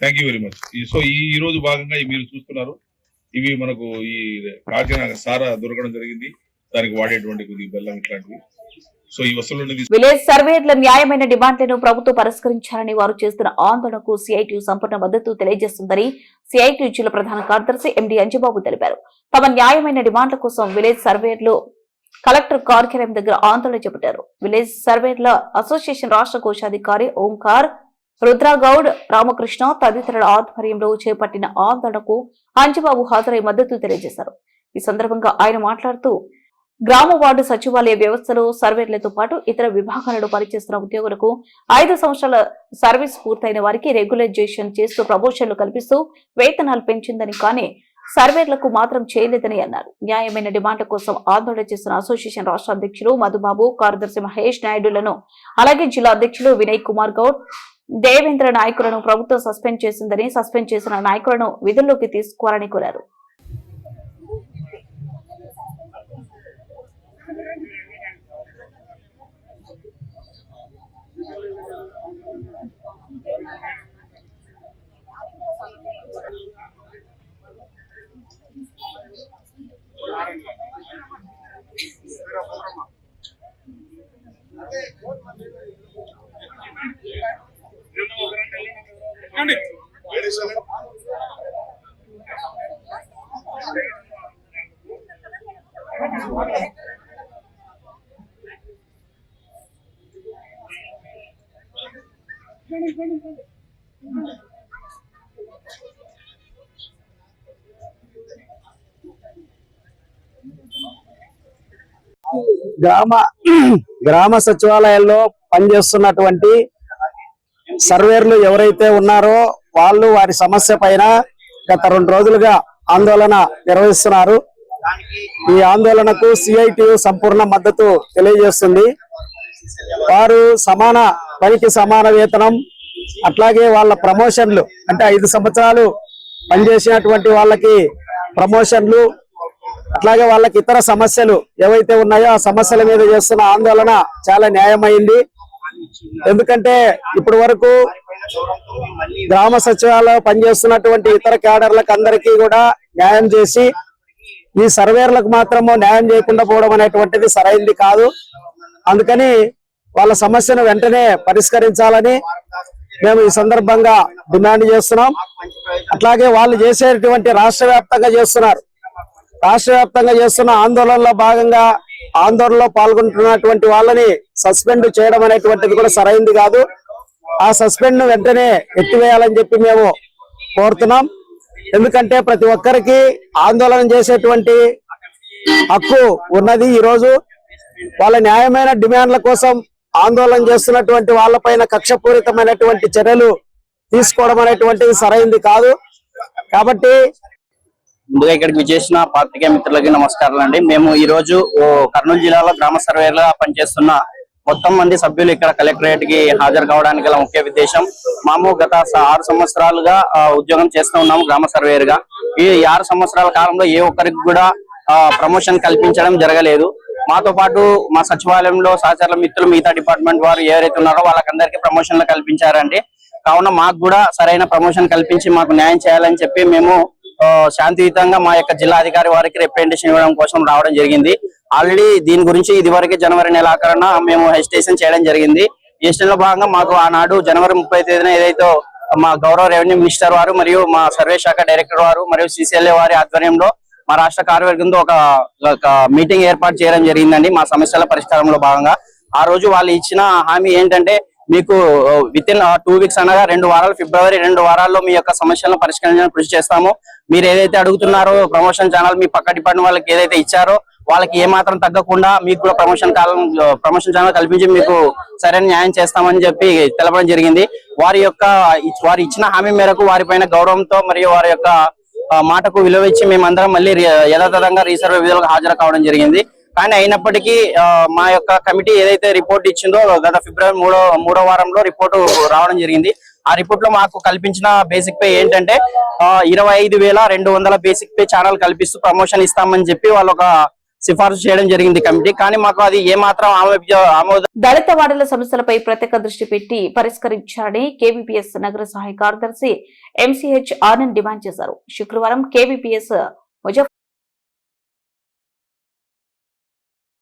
Thank you very much. So ఈ రోజు భాగంగా మీరు చూస్తున్నారు, ఇవి మనకు ఈ కాకినాడ సారా దొరకడం జరిగింది. దానికి వాడేటువంటి కొద్ది బెల్లం ఇట్లాంటివి. సో ఈ వస్తువులను విలేజ్ సర్వేర్ల న్యాయమైన డిమాండ్లను ప్రభుత్వం పరిష్కరించాలని వారు చేస్తున్న ఆందోళనకు సిఐటియు సంపూర్ణ మద్దతు తెలియజేస్తుందని సిఐటియు జిల్లా ప్రధాన కార్యదర్శి ఎండి అంజిబాబు తెలిపారు. తమ న్యాయమైన డిమాండ్ల కోసం విలేజ్ సర్వేర్లు కలెక్టర్ కార్యాలయం దగ్గర ఆందోళన చేపట్టారు. విలేజ్ సర్వేర్ల అసోసియేషన్ రాష్ట్ర కోశాధికారి ఓంకార్, రుద్రగౌడ్, రామకృష్ణ తదితరుల ఆధ్వర్యంలో చేపట్టిన ఆందోళనకు అంజిబాబు హాజరై మద్దతు తెలియజేశారు. ఈ సందర్భంగా ఆయన మాట్లాడుతూ గ్రామ వార్డు సచివాలయ వ్యవస్థలో సర్వేర్లతో పాటు ఇతర విభాగాలలో పనిచేస్తున్న ఉద్యోగులకు 5 సంవత్సరాల సర్వీస్ పూర్తయిన వారికి రెగ్యులైజేషన్ చేస్తూ ప్రమోషన్లు కల్పిస్తూ వేతనాలు పెంచిందని, కానీ సర్వేర్లకు మాత్రం చేయలేదని అన్నారు. న్యాయమైన డిమాండ్ల కోసం ఆందోళన చేస్తున్న అసోసియేషన్ రాష్ట్ర అధ్యక్షులు మధుబాబు, కార్యదర్శి మహేష్ నాయుడులను, అలాగే జిల్లా అధ్యక్షులు వినయ్ కుమార్ గౌడ్, దేవేంద్ర నాయకులను ప్రభుత్వం సస్పెండ్ చేసిందని, సస్పెండ్ చేసిన నాయకులను విధుల్లోకి తీసుకోవాలని కోరారు. గ్రామ సచివాలయాల్లో పనిచేస్తున్నటువంటి సర్వేర్లు ఎవరైతే ఉన్నారో వాళ్ళు వారి సమస్య పైన గత 2 రోజులుగా ఆందోళన నిర్వహిస్తున్నారు. ఈ ఆందోళనకు సిఐటియు సంపూర్ణ మద్దతు తెలియజేస్తుంది. వారు సమాన పనికి సమాన వేతనం, అట్లాగే వాళ్ళ ప్రమోషన్లు అంటే 5 సంవత్సరాలు పనిచేసినటువంటి వాళ్ళకి ప్రమోషన్లు, అట్లాగే వాళ్ళకి ఇతర సమస్యలు ఏవైతే ఉన్నాయో ఆ సమస్యల మీద చేస్తున్న ఆందోళన చాలా న్యాయమైంది. ఎందుకంటే ఇప్పటి వరకు గ్రామ సచివాలయంలో పనిచేస్తున్నటువంటి ఇతర క్యాడర్లకు అందరికీ కూడా న్యాయం చేసి ఈ సర్వేర్లకు మాత్రము న్యాయం చేయకుండా పోవడం అనేటువంటిది సరైంది కాదు. అందుకని వాళ్ళ సమస్యను వెంటనే పరిష్కరించాలని మేము ఈ సందర్భంగా డిమాండ్ చేస్తున్నాం. అట్లాగే వాళ్ళు చేసేటువంటి రాష్ట్ర వ్యాప్తంగా చేస్తున్న ఆందోళనలో భాగంగా ఆందోళనలో పాల్గొంటున్నటువంటి వాళ్ళని సస్పెండ్ చేయడం అనేటువంటిది కూడా సరైంది కాదు. ఆ సస్పెండ్ ను వెంటనే ఎత్తివేయాలని చెప్పి మేము కోరుతున్నాం. ఎందుకంటే ప్రతి ఒక్కరికి ఆందోళన చేసేటువంటి హక్కు ఉన్నది. ఈ రోజు వాళ్ళ న్యాయమైన డిమాండ్ల కోసం ఆందోళన చేస్తున్నటువంటి వాళ్ళపైన కక్షపూరితమైనటువంటి చర్యలు తీసుకోవడం అనేటువంటిది సరైంది కాదు. కాబట్టి ముందుగా ఇక్కడికి విచ్చేసిన పాత్రికేయ మిత్రులకి నమస్కారాలు అండి. మేము ఈ రోజు కర్నూలు జిల్లాలో గ్రామ సర్వేలుగా పనిచేస్తున్న మొత్తం మంది సభ్యులు ఇక్కడ కలెక్టరేట్ కి హాజరు కావడానికి గల ముఖ్య ఉద్దేశం, మేము గత 6 సంవత్సరాలుగా ఉద్యోగం చేస్తూ ఉన్నాము గ్రామ సర్వేర్ గా. ఈ 6 సంవత్సరాల కాలంలో ఏ ఒక్కరికి కూడా ప్రమోషన్ కల్పించడం జరగలేదు. మాతో పాటు మా సచివాలయంలో సహచరుల మిత్రులు మిగతా డిపార్ట్మెంట్ వారు ఎవరైతే ఉన్నారో వాళ్ళకందరికీ ప్రమోషన్లు కల్పించారండి. కావున మాకు కూడా సరైన ప్రమోషన్ కల్పించి మాకు న్యాయం చేయాలని చెప్పి మేము శాంతియుతంగా మా యొక్క జిల్లా అధికారి వారికి రిప్రజెంటేషన్ ఇవ్వడం కోసం రావడం జరిగింది. ఆల్రెడీ దీని గురించి ఇదివరకు జనవరి నెలాఖరున మేము హెజిటేషన్ చేయడం జరిగింది. హెజిటేషన్ లో భాగంగా మాకు ఆనాడు జనవరి 30 తేదీన ఏదైతే మా గౌరవ రెవెన్యూ మినిస్టర్ వారు మరియు మా సర్వే శాఖ డైరెక్టర్ వారు మరియు సిసిఎల్ఏ వారి ఆధ్వర్యంలో మా రాష్ట్ర కార్యవర్గంతో ఒక మీటింగ్ ఏర్పాటు చేయడం జరిగిందండి. మా సమస్యల పరిష్కారంలో భాగంగా ఆ రోజు వాళ్ళు ఇచ్చిన హామీ ఏంటంటే, మీకు విత్ ఇన్ 2 వీక్స్ అనగా 2 వారాలు, ఫిబ్రవరి 2 వారాల్లో మీ యొక్క సమస్యలను పరిష్కరించడానికి కృషి చేస్తాము. మీరు ఏదైతే అడుగుతున్నారో ప్రమోషన్ ఛానల్ మీ పక్క డిపార్ట్మెంట్ వాళ్ళకి ఏదైతే ఇచ్చారో వాళ్ళకి ఏమాత్రం తగ్గకుండా మీకు కూడా ప్రమోషన్ ఛానల్ కల్పించి మీకు సరైన న్యాయం చేస్తామని చెప్పి తెలపడం జరిగింది. వారు ఇచ్చిన హామీ మేరకు వారిపైన గౌరవంతో మరియు వారి యొక్క మాటకు విలువ ఇచ్చి మేమందరం మళ్ళీ యథాతథంగా రీసర్వే విధులకు హాజరు కావడం జరిగింది. కానీ అయినప్పటికీ మా యొక్క కమిటీ ఏదైతే రిపోర్ట్ ఇచ్చిందో గత ఫిబ్రవరి 3వ వారంలో రిపోర్టు రావడం జరిగింది. ఆ రిపోర్ట్ లో మాకు కల్పించిన బేసిక్ పే ఏంటంటే 25,200 బేసిక్ పే ఛానల్ కల్పిస్తూ ప్రమోషన్ ఇస్తామని చెప్పి వాళ్ళు ఒక సిఫార్సు చేయడం జరిగింది కమిటీ. కానీ మాకు అది ఏమాత్రం ఆమోద దళిత వాడల సమస్యలపై ప్రత్యేక దృష్టి పెట్టి పరిష్కరించాలని కేవీపీఎస్ నగర సహాయ కార్యదర్శి ఎంసీహెచ్ ఆనంద్ డిమాండ్ చేశారు. శుక్రవారం కేవీపీఎస్